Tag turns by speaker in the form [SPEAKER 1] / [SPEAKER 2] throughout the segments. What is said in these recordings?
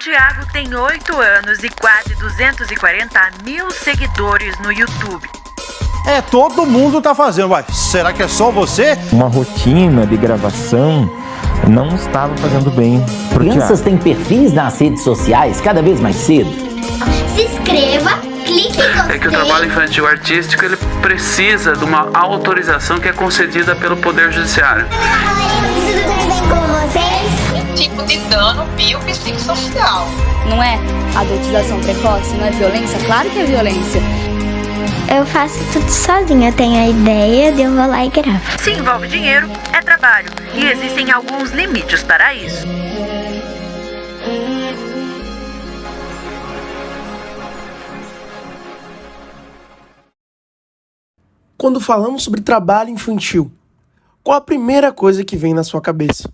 [SPEAKER 1] Tiago tem 8 anos e quase 240 mil seguidores no YouTube.
[SPEAKER 2] Todo mundo tá fazendo, vai. Será que é só você?
[SPEAKER 3] Uma rotina de gravação não estava fazendo bem pro
[SPEAKER 4] Crianças
[SPEAKER 3] Tiago.
[SPEAKER 4] têm perfis nas redes sociais cada vez mais cedo.
[SPEAKER 5] Se inscreva, clique em gostei.
[SPEAKER 6] É que o trabalho infantil artístico ele precisa de uma autorização que é concedida pelo Poder Judiciário.
[SPEAKER 5] Oi, tudo bem com vocês?
[SPEAKER 7] Tipo de dano biopsicossocial.
[SPEAKER 8] Não é adultização precoce, não é violência? Claro que é violência.
[SPEAKER 5] Eu faço tudo sozinha, eu tenho a ideia, eu vou lá e gravo.
[SPEAKER 1] Se envolve dinheiro, é trabalho. E existem alguns limites para isso.
[SPEAKER 9] Quando falamos sobre trabalho infantil, qual a primeira coisa que vem na sua cabeça?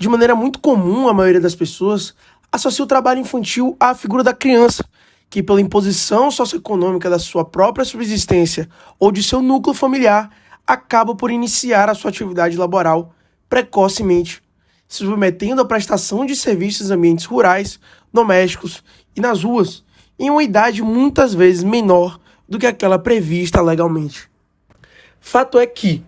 [SPEAKER 9] De maneira muito comum, a maioria das pessoas associa o trabalho infantil à figura da criança, que pela imposição socioeconômica da sua própria subsistência ou de seu núcleo familiar, acaba por iniciar a sua atividade laboral precocemente, se submetendo à prestação de serviços em ambientes rurais, domésticos e nas ruas, em uma idade muitas vezes menor do que aquela prevista legalmente. Fato é que,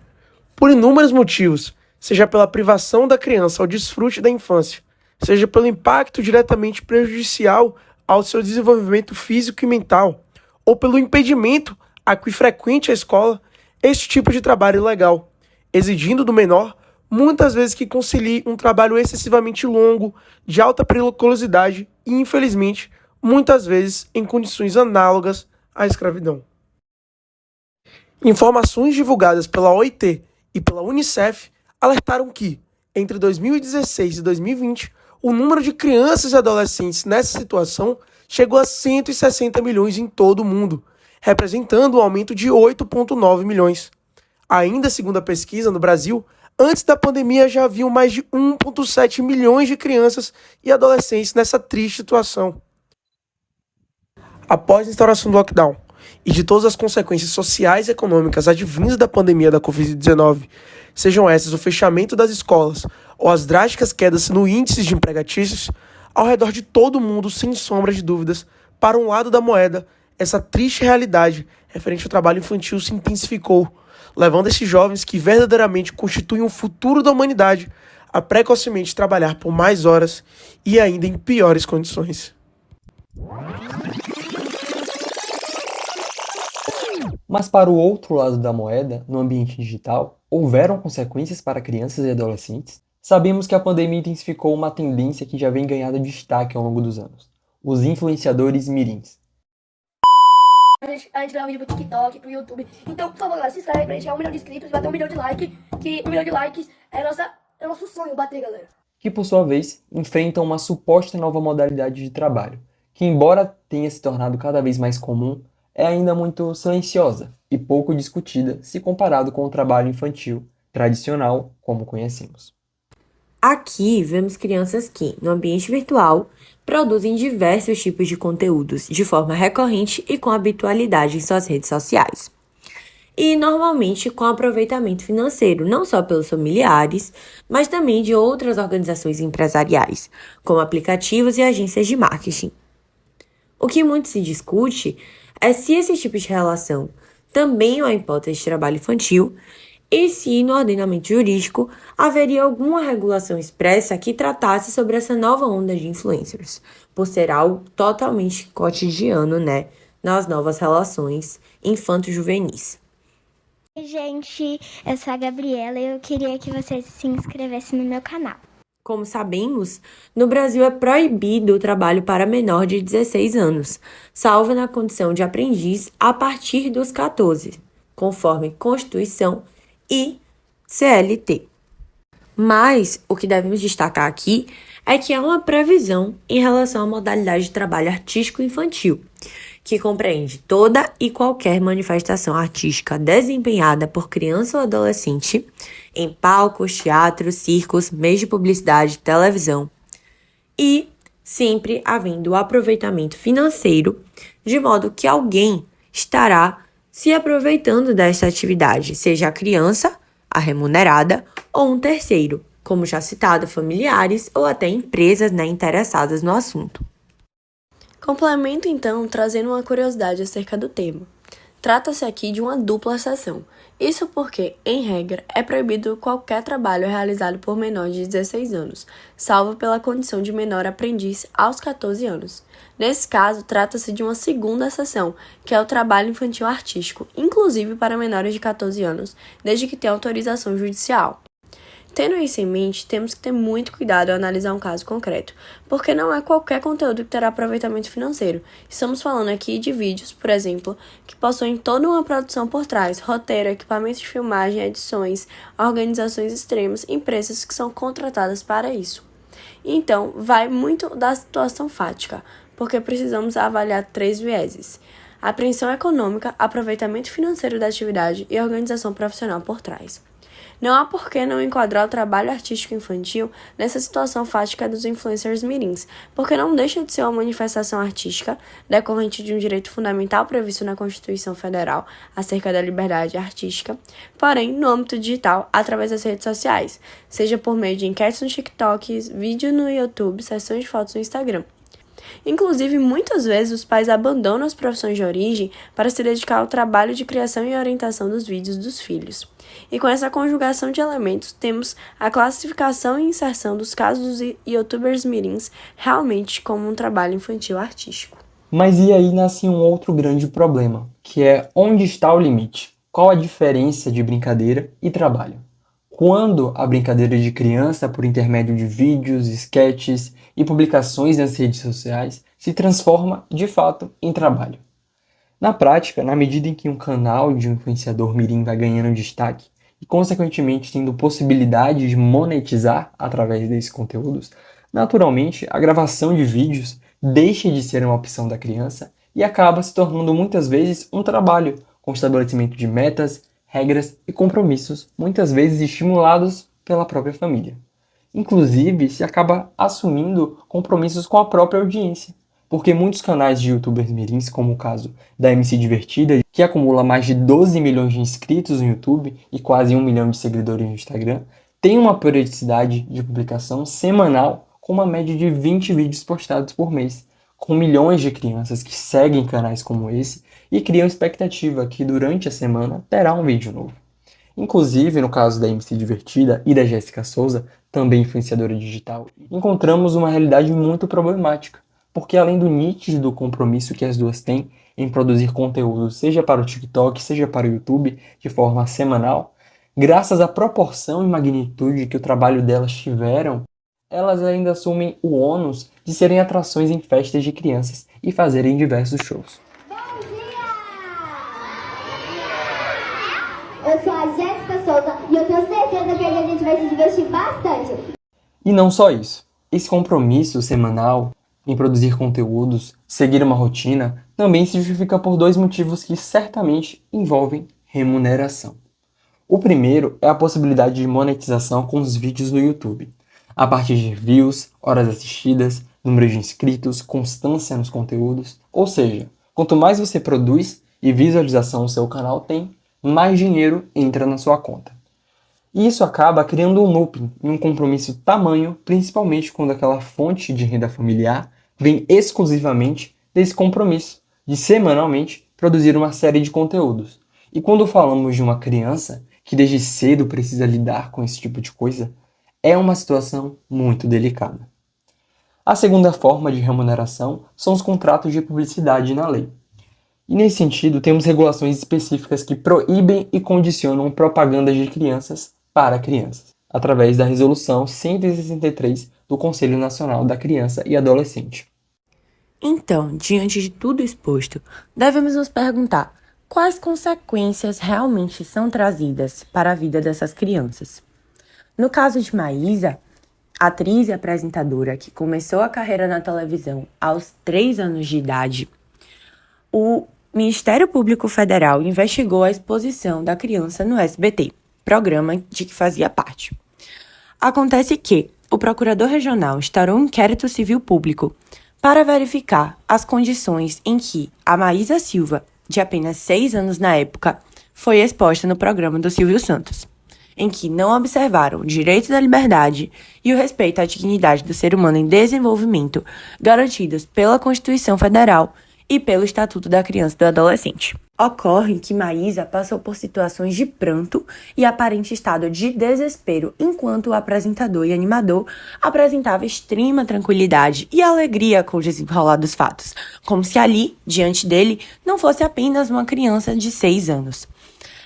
[SPEAKER 9] por inúmeros motivos, seja pela privação da criança ao desfrute da infância, seja pelo impacto diretamente prejudicial ao seu desenvolvimento físico e mental, ou pelo impedimento a que frequente a escola, este tipo de trabalho ilegal, exigindo do menor muitas vezes que concilie um trabalho excessivamente longo, de alta periculosidade e, infelizmente, muitas vezes em condições análogas à escravidão. Informações divulgadas pela OIT e pela Unicef alertaram que, entre 2016 e 2020, o número de crianças e adolescentes nessa situação chegou a 160 milhões em todo o mundo, representando um aumento de 8,9 milhões. Ainda segundo a pesquisa, no Brasil, antes da pandemia já haviam mais de 1,7 milhões de crianças e adolescentes nessa triste situação. Após a instauração do lockdown e de todas as consequências sociais e econômicas advindas da pandemia da Covid-19, sejam essas o fechamento das escolas ou as drásticas quedas no índice de empregatícios, ao redor de todo o mundo, sem sombra de dúvidas, para um lado da moeda, essa triste realidade referente ao trabalho infantil se intensificou, levando esses jovens que verdadeiramente constituem o futuro da humanidade a precocemente trabalhar por mais horas e ainda em piores condições.
[SPEAKER 10] Mas para o outro lado da moeda, no ambiente digital, houveram consequências para crianças e adolescentes? Sabemos que a pandemia intensificou uma tendência que já vem ganhando destaque ao longo dos anos: os influenciadores mirins.
[SPEAKER 11] A gente grava vídeo pro TikTok, pro YouTube. Então, por favor, galera, se inscreve pra gente chegar a 1 milhão de inscritos e bater 1 milhão de likes. Que 1 milhão de likes é nosso sonho bater, galera.
[SPEAKER 10] Que, por sua vez, enfrentam uma suposta nova modalidade de trabalho, que, embora tenha se tornado cada vez mais comum, é ainda muito silenciosa e pouco discutida se comparado com o trabalho infantil tradicional, como conhecemos.
[SPEAKER 12] Aqui vemos crianças que, no ambiente virtual, produzem diversos tipos de conteúdos de forma recorrente e com habitualidade em suas redes sociais. E, normalmente, com aproveitamento financeiro, não só pelos familiares, mas também de outras organizações empresariais, como aplicativos e agências de marketing. O que muito se discute é se esse tipo de relação também é uma hipótese de trabalho infantil e se, no ordenamento jurídico, haveria alguma regulação expressa que tratasse sobre essa nova onda de influencers, por ser algo totalmente cotidiano, nas novas relações infanto-juvenis.
[SPEAKER 5] Oi, gente, eu sou a Gabriela e eu queria que vocês se inscrevessem no meu canal.
[SPEAKER 12] Como sabemos, no Brasil é proibido o trabalho para menor de 16 anos, salvo na condição de aprendiz a partir dos 14, conforme Constituição e CLT. Mas o que devemos destacar aqui é que há uma previsão em relação à modalidade de trabalho artístico infantil, que compreende toda e qualquer manifestação artística desempenhada por criança ou adolescente em palcos, teatros, circos, meios de publicidade, televisão, e sempre havendo aproveitamento financeiro, de modo que alguém estará se aproveitando desta atividade, seja a criança, a remunerada ou um terceiro, como já citado, familiares ou até empresas interessadas no assunto.
[SPEAKER 13] Complemento então trazendo uma curiosidade acerca do tema. Trata-se aqui de uma dupla sessão. Isso porque, em regra, é proibido qualquer trabalho realizado por menores de 16 anos, salvo pela condição de menor aprendiz aos 14 anos. Nesse caso, trata-se de uma segunda sessão, que é o trabalho infantil artístico, inclusive para menores de 14 anos, desde que tenha autorização judicial. Tendo isso em mente, temos que ter muito cuidado ao analisar um caso concreto, porque não é qualquer conteúdo que terá aproveitamento financeiro. Estamos falando aqui de vídeos, por exemplo, que possuem toda uma produção por trás, roteiro, equipamentos de filmagem, edições, organizações extremas, empresas que são contratadas para isso. Então, vai muito da situação fática, porque precisamos avaliar 3 vieses: apreensão econômica, aproveitamento financeiro da atividade e organização profissional por trás. Não há por que não enquadrar o trabalho artístico infantil nessa situação fática dos influencers mirins, porque não deixa de ser uma manifestação artística decorrente de um direito fundamental previsto na Constituição Federal acerca da liberdade artística, porém no âmbito digital, através das redes sociais, seja por meio de enquetes no TikTok, vídeo no YouTube, sessões de fotos no Instagram. Inclusive, muitas vezes os pais abandonam as profissões de origem para se dedicar ao trabalho de criação e orientação dos vídeos dos filhos. E com essa conjugação de elementos, temos a classificação e inserção dos casos dos youtubers mirins realmente como um trabalho infantil artístico.
[SPEAKER 10] Mas e aí nasce um outro grande problema, que é onde está o limite? Qual a diferença de brincadeira e trabalho? Quando a brincadeira de criança, por intermédio de vídeos, sketches e publicações nas redes sociais, se transforma, de fato, em trabalho. Na prática, na medida em que um canal de um influenciador mirim vai ganhando destaque e, consequentemente, tendo possibilidade de monetizar através desses conteúdos, naturalmente, a gravação de vídeos deixa de ser uma opção da criança e acaba se tornando muitas vezes um trabalho, com estabelecimento de metas, regras e compromissos, muitas vezes estimulados pela própria família. Inclusive, se acaba assumindo compromissos com a própria audiência, porque muitos canais de youtubers mirins, como o caso da MC Divertida, que acumula mais de 12 milhões de inscritos no YouTube e quase 1 milhão de seguidores no Instagram, tem uma periodicidade de publicação semanal com uma média de 20 vídeos postados por mês, com milhões de crianças que seguem canais como esse e criam expectativa que durante a semana terá um vídeo novo. Inclusive, no caso da MC Divertida e da Jéssica Souza, também influenciadora digital, encontramos uma realidade muito problemática, porque além do nítido compromisso que as duas têm em produzir conteúdo, seja para o TikTok, seja para o YouTube, de forma semanal, graças à proporção e magnitude que o trabalho delas tiveram, elas ainda assumem o ônus de serem atrações em festas de crianças e fazerem diversos shows.
[SPEAKER 14] Eu sou a Jéssica Souza e eu tenho certeza que a gente vai se divertir bastante.
[SPEAKER 10] E não só isso. Esse compromisso semanal em produzir conteúdos, seguir uma rotina, também se justifica por 2 motivos que certamente envolvem remuneração. O primeiro é a possibilidade de monetização com os vídeos no YouTube, a partir de views, horas assistidas, número de inscritos, constância nos conteúdos. Ou seja, quanto mais você produz e visualização o seu canal tem, mais dinheiro entra na sua conta. E isso acaba criando um looping e um compromisso tamanho, principalmente quando aquela fonte de renda familiar vem exclusivamente desse compromisso de semanalmente produzir uma série de conteúdos. E quando falamos de uma criança que desde cedo precisa lidar com esse tipo de coisa, é uma situação muito delicada. A segunda forma de remuneração são os contratos de publicidade na lei. E nesse sentido, temos regulações específicas que proíbem e condicionam propagandas de crianças para crianças, através da Resolução 163 do Conselho Nacional da Criança e Adolescente.
[SPEAKER 12] Então, diante de tudo exposto, devemos nos perguntar quais consequências realmente são trazidas para a vida dessas crianças. No caso de Maísa, atriz e apresentadora que começou a carreira na televisão aos 3 anos de idade, o Ministério Público Federal investigou a exposição da criança no SBT, programa de que fazia parte. Acontece que o Procurador Regional instaurou um inquérito civil público para verificar as condições em que a Maísa Silva de apenas 6 anos na época, foi exposta no programa do Silvio Santos, em que não observaram o direito da liberdade e o respeito à dignidade do ser humano em desenvolvimento garantidos pela Constituição Federal e pelo Estatuto da Criança e do Adolescente. Ocorre que Maísa passou por situações de pranto e aparente estado de desespero, enquanto o apresentador e animador apresentava extrema tranquilidade e alegria com o desenrolar dos fatos, como se ali, diante dele, não fosse apenas uma criança de 6 anos.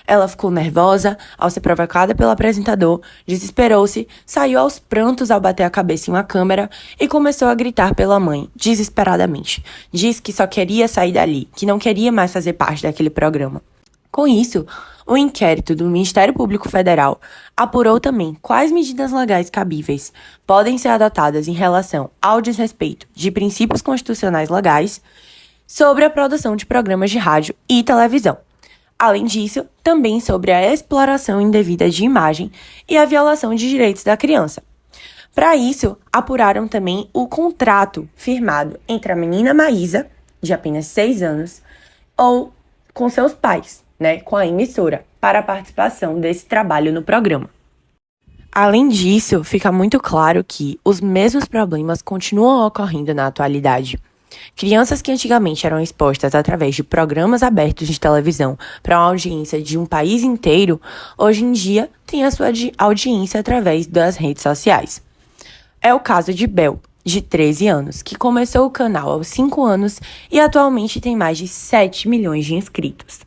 [SPEAKER 12] Ela ficou nervosa ao ser provocada pelo apresentador, desesperou-se, saiu aos prantos ao bater a cabeça em uma câmera e começou a gritar pela mãe, desesperadamente. Diz que só queria sair dali, que não queria mais fazer parte daquele programa. Com isso, o inquérito do Ministério Público Federal apurou também quais medidas legais cabíveis podem ser adotadas em relação ao desrespeito de princípios constitucionais legais sobre a produção de programas de rádio e televisão. Além disso, também sobre a exploração indevida de imagem e a violação de direitos da criança. Para isso, apuraram também o contrato firmado entre a menina Maísa, de apenas 6 anos, ou com seus pais, com a emissora, para a participação desse trabalho no programa. Além disso, fica muito claro que os mesmos problemas continuam ocorrendo na atualidade. Crianças que antigamente eram expostas através de programas abertos de televisão para uma audiência de um país inteiro, hoje em dia têm a sua audiência através das redes sociais. É o caso de Bel, de 13 anos, que começou o canal aos 5 anos e atualmente tem mais de 7 milhões de inscritos.